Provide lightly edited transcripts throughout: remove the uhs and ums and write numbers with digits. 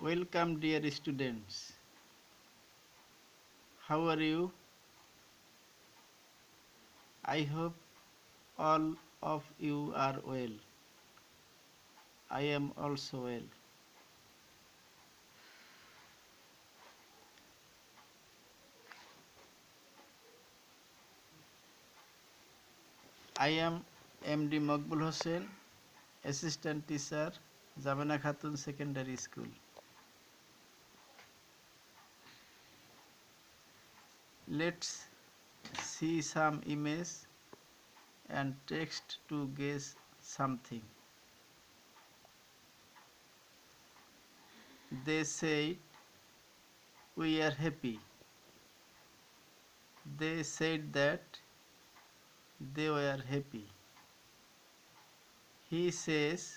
Welcome, dear students. How are you? I hope all of you are well. I am also well. I am MD Maqbul Hossain, Assistant Teacher, Jamena Khatun Secondary School. Let's see some image and text to guess something. They said, "We are happy." They said that they were happy. He says,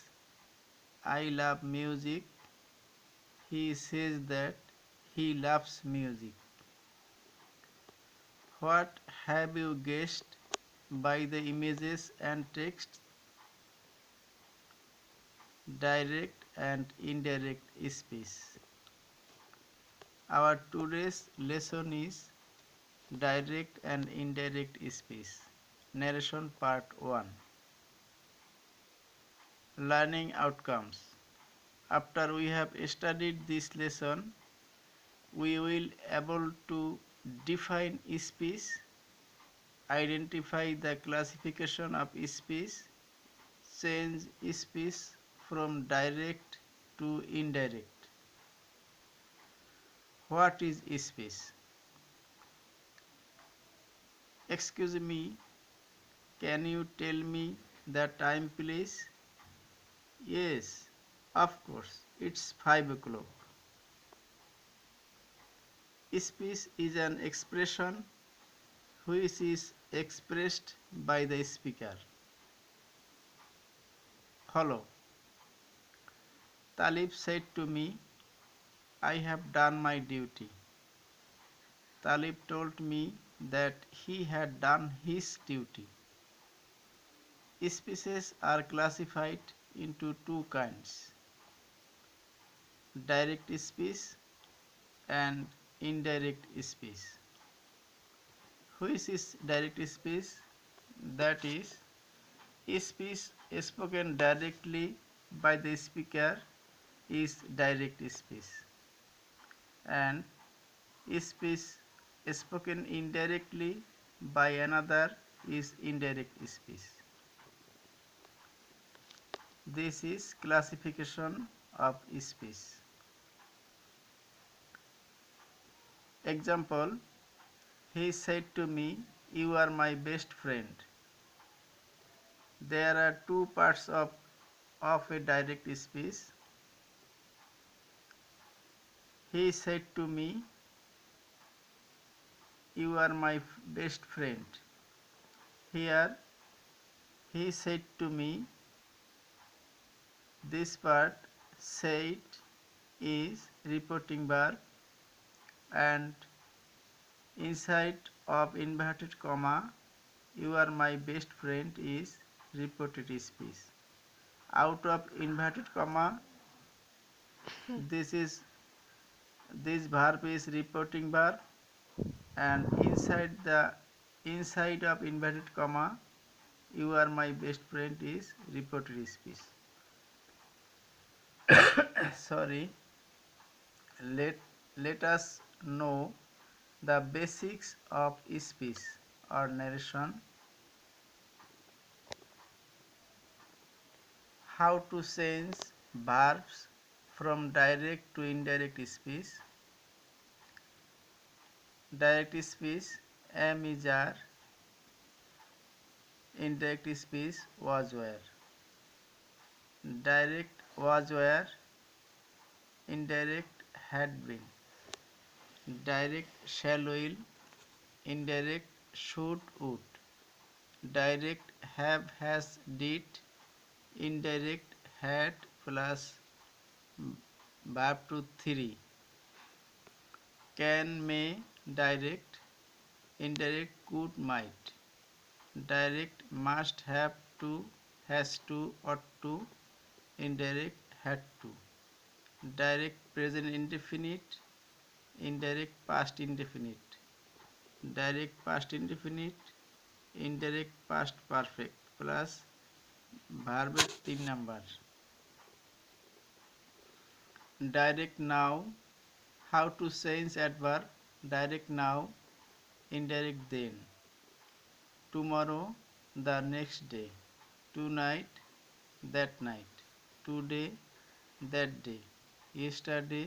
"I love music." He says that he loves music. What have you guessed by the images and text? Direct and indirect speech. Our today's lesson is direct and indirect speech. Narration part 1. Learning outcomes. After we have studied this lesson, we will able to define speech, identify the classification of speech, change speech from direct to indirect. What is speech? Excuse me, can you tell me the time please? Yes, of course, it's 5 o'clock. Speech is an expression which is expressed by the speaker. Follow. Talib said to me, "I have done my duty." Talib told me that he had done his duty. Speeches are classified into two kinds: direct speech and indirect speech. Which is direct speech? That is, speech spoken directly by the speaker is direct speech, and speech spoken indirectly by another is indirect speech. This is classification of speech. Example, he said to me, "You are my best friend." There are two parts of a direct speech. He said to me, "You are my best friend." Here, he said to me, this part said is reporting verb, and inside of inverted comma, "You are my best friend" is reported speech. Out of inverted comma, this is this verb is reporting verb, and inside of inverted comma, "You are my best friend" is reported speech. Sorry. Let us know the basics of speech or narration. How to change verbs from direct to indirect speech. Direct speech, am is are. Indirect speech, was were. Direct, was were. Indirect, had been. Direct, shall will. Indirect, should would. Direct, have has did. Indirect, had plus verb to 3. Can, may. Direct, indirect, could, might. Direct, must, have to, has to, ought to. Indirect, had to. direct present indefinite, indirect past indefinite, direct past indefinite, indirect past perfect plus ভার্বের 3 number. Direct now, how to change adverb, direct now, indirect then, tomorrow, the next day, tonight, that night, today, that day, yesterday,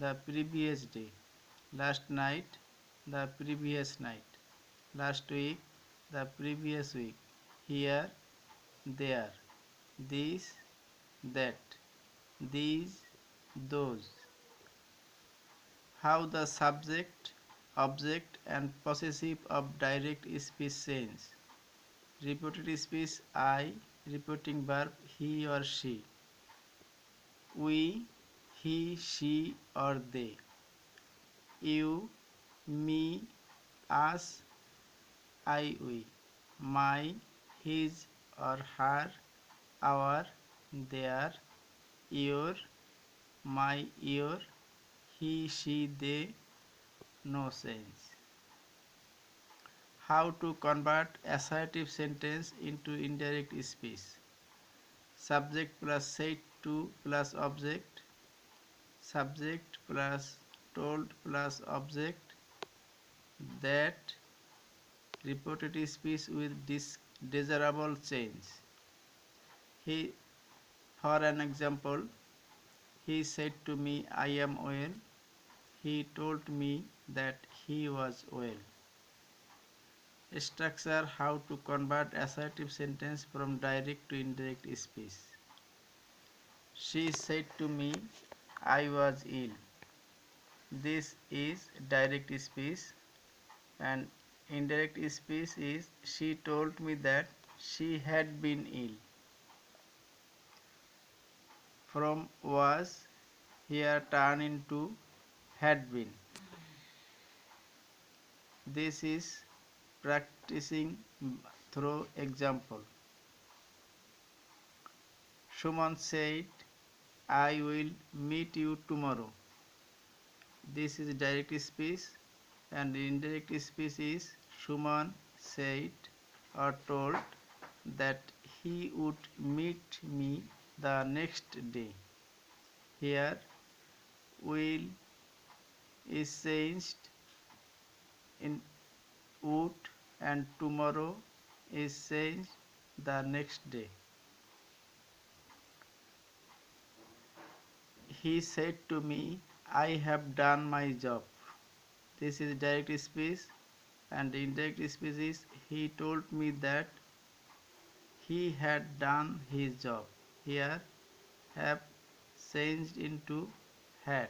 the previous day, last night, the previous night, last week, the previous week, here, there, this, that, these, those. How the subject, object and possessive of direct speech change. Repeated speech I, repeating verb he or she. We, he, she or they. You, me, us, I, we. My, his or her, our, their, your, my, your, he, she, they, no sense. How to convert assertive sentence into indirect speech. Subject plus said to plus object. Subject plus told plus object. That reported speech with desirable change. He, for an example, he said to me, I am well. He told me that he was well. Structure: how to convert assertive sentence from direct to indirect speech. She said to me, I was ill. This is direct speech, and indirect speech is she told me that she had been ill. From was here turned into had been. This is practicing through example. Suman said, I will meet you tomorrow. This is direct speech, and indirect speech is Suman said or told that he would meet me the next day. Here, will is changed in would, and tomorrow is changed the next day. He said to me, I have done my job. This is direct speech, and indirect speech is he told me that he had done his job. Here, have changed into had.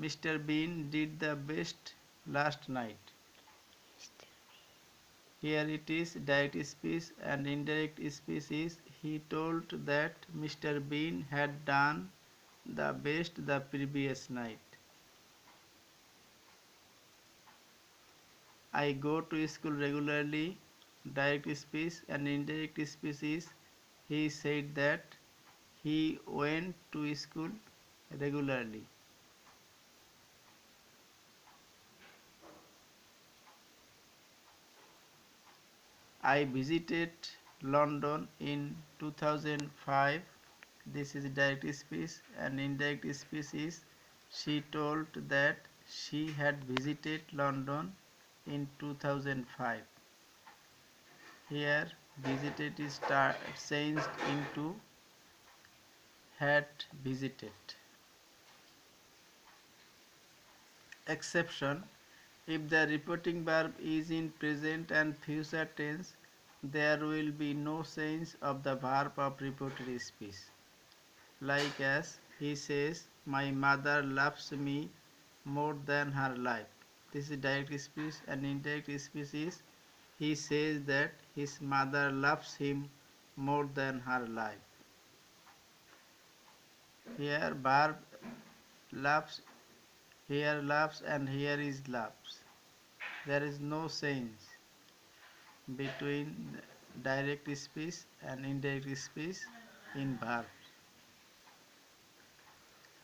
Mr. Bean did the best last night. Here it is direct speech, and indirect speech is he told that Mr. Bean had done the best the previous night. I go to school regularly. Direct speech, and indirect speech is he said that he went to school regularly. I visited London in 2005. This is direct speech, and indirect speech is she told that she had visited London in 2005. Here, visited is changed into had visited. Exception: if the repeating verb is in present and future tense, there will be no change of the verb of repeated speech. Like as he says, my mother loves me more than her life. This is direct speech, and indirect speech is he says that his mother loves him more than her life. Here verb loves, here loves, and here is loves. There is no change between direct speech and indirect speech. in verb.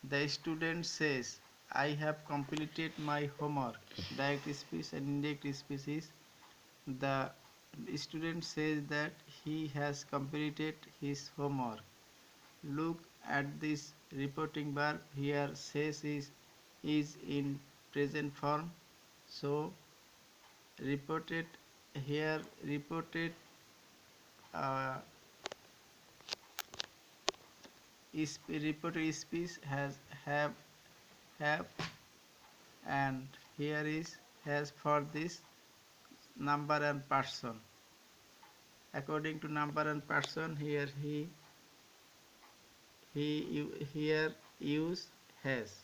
The student says, I have completed my homework. Direct speech and indirect speech is the student says that he has completed his homework. Look at this reporting verb here. Says is in present form. So reported here reported uh, is reported speech has have and here is has for this number and person. According to number and person, here here use has.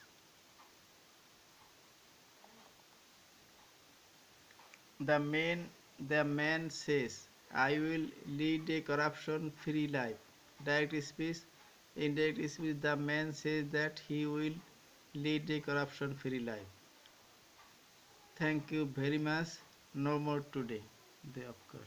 The man the man says, I will lead a corruption free life. Direct speech. Indirect speech, the man says that he will lead a corruption free life. Thank you very much. No more today. The occur.